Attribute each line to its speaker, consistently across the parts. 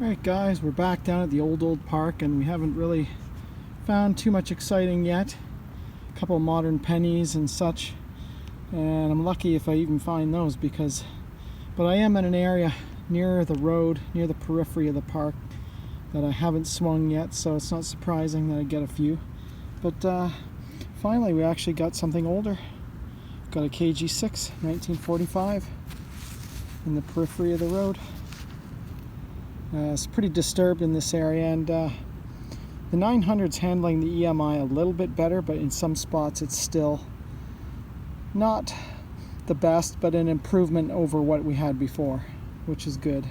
Speaker 1: Alright guys, we're back down at the old park and we haven't really found too much exciting yet. A couple of modern pennies and such, and I'm lucky if I even find those but I am in an area near the road, near the periphery of the park that I haven't swung yet, so it's not surprising that I get a few. But finally we actually got something older. Got a KG6 1945 in the periphery of the road. It's pretty disturbed in this area, and the 900's handling the EMI a little bit better, but in some spots it's still not the best, but an improvement over what we had before, which is good.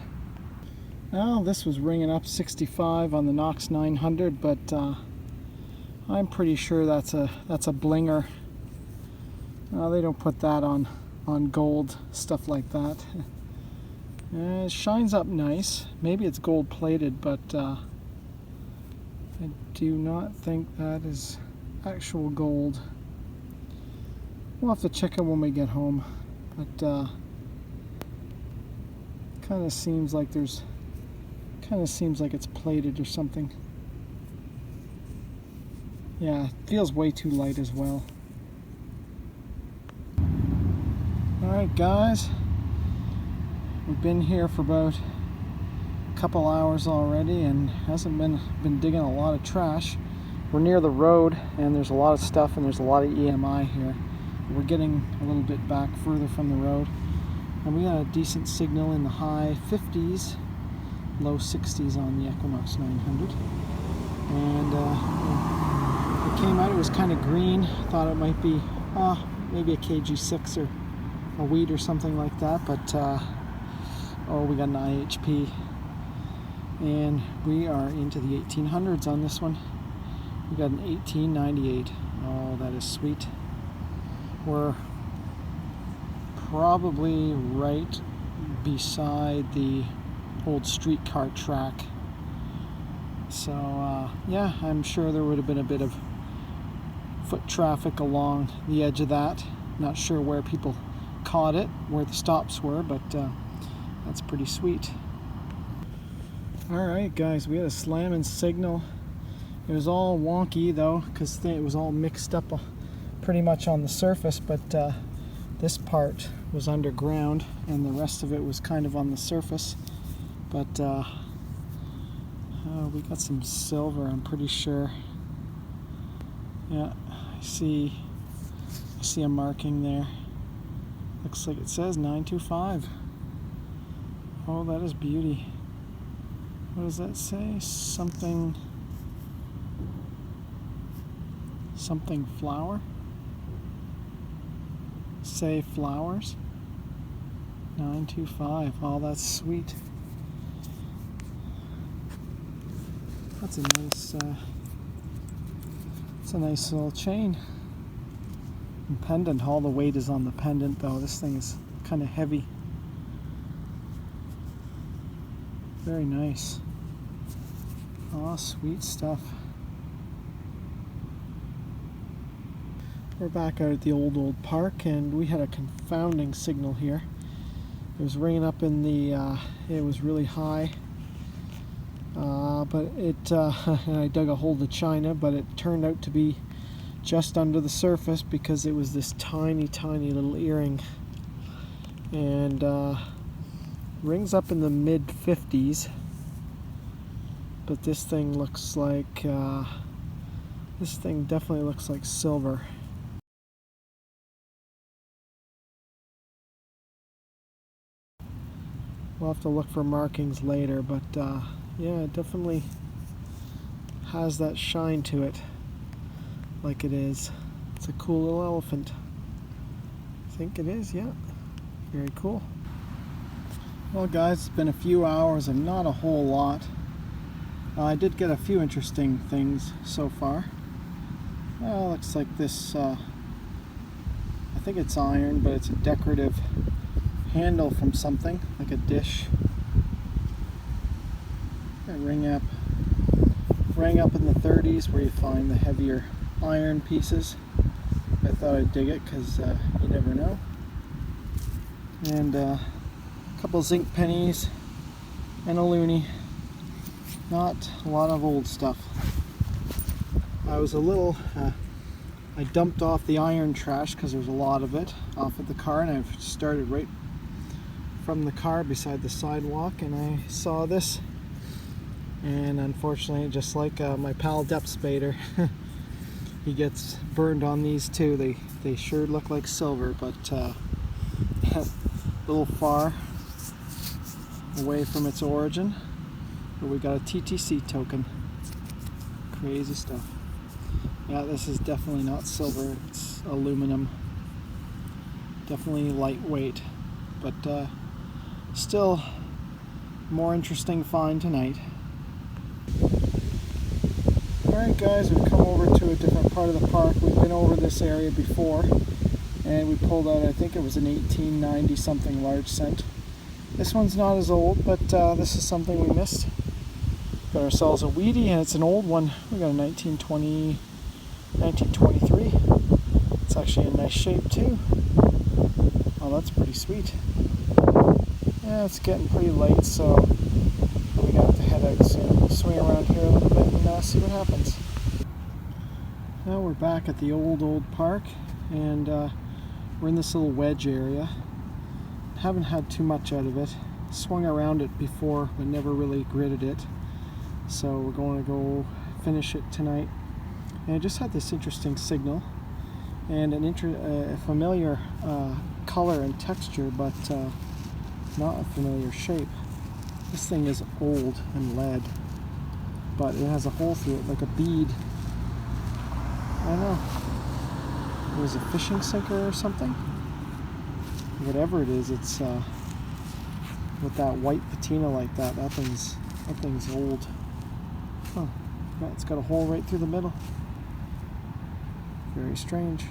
Speaker 1: Well, this was ringing up 65 on the Knox 900, but I'm pretty sure that's a blinger. They don't put that on gold, stuff like that. It shines up nice. Maybe it's gold plated, but I do not think that is actual gold. We'll have to check it when we get home, but kind of seems like it's plated or something. Yeah, it feels way too light as well. Alright guys, we've been here for about a couple hours already and hasn't been digging a lot of trash. We're near the road and there's a lot of stuff and there's a lot of EMI here. We're getting a little bit back further from the road, and we got a decent signal in the high 50s, low 60s on the Equinox 900. And it came out, it was kind of green. Thought it might be maybe a KG6 or a wheat or something like that, but we got an IHP, and we are into the 1800s on this one. We got an 1898. Oh, that is sweet. We're probably right beside the old streetcar track, so yeah, I'm sure there would have been a bit of foot traffic along the edge of that. Not sure where people caught it, where the stops were, but that's pretty sweet. Alright guys, we had a slamming signal. It was all wonky though, because it was all mixed up pretty much on the surface, but this part was underground and the rest of it was kind of on the surface. But we got some silver, I'm pretty sure. Yeah, I see a marking there. Looks like it says 925. Oh, that is beauty. What does that say? Something flower? Say flowers? 925. Oh, that's sweet. That's a nice little chain. And pendant. All the weight is on the pendant though. This thing is kind of heavy. Very nice. Oh, sweet stuff. We're back out at the old park, and we had a confounding signal here. It was ringing up in the, it was really high, but I dug a hole to China, but it turned out to be just under the surface because it was this tiny little earring, and rings up in the mid 50s, but this thing looks like, this thing definitely looks like silver. We'll have to look for markings later, but yeah, it definitely has that shine to it, like it is. It's a cool little elephant. I think it is, yeah. Very cool. Well guys, it's been a few hours and not a whole lot. I did get a few interesting things so far. Well, looks like this, I think it's iron, but it's a decorative handle from something, like a dish. It rang up in the 30s, where you find the heavier iron pieces. I thought I'd dig it because you never know. And a couple zinc pennies and a loonie. Not a lot of old stuff. I was a little, I dumped off the iron trash because there's a lot of it off of the car, and I've started right from the car beside the sidewalk, and I saw this, and unfortunately, just like my pal Depth Spader, he gets burned on these too. They sure look like silver, but a little far away from its origin. But we got a TTC token. Crazy stuff. Yeah, this is definitely not silver, it's aluminum. Definitely lightweight, but still more interesting find tonight. Alright guys, we've come over to a different part of the park. We've been over this area before, and we pulled out, I think it was an 1890 something large cent. This one's not as old, but this is something we missed. Got ourselves a Wheatie, and it's an old one. We got a 1923. It's actually in nice shape too. Oh, that's pretty sweet. Yeah, it's getting pretty late, so we got to head out soon. Swing around here a little bit and see what happens. Now we're back at the old park, and we're in this little wedge area. Haven't had too much out of it. Swung around it before, but never really gridded it. So we're going to go finish it tonight. And I just had this interesting signal and a familiar color and texture, but not a familiar shape. This thing is old and lead, but it has a hole through it like a bead. I don't know. It was a fishing sinker or something. Whatever it is, it's with that white patina like that. That thing's old. Huh. Yeah, it's got a hole right through the middle. Very strange.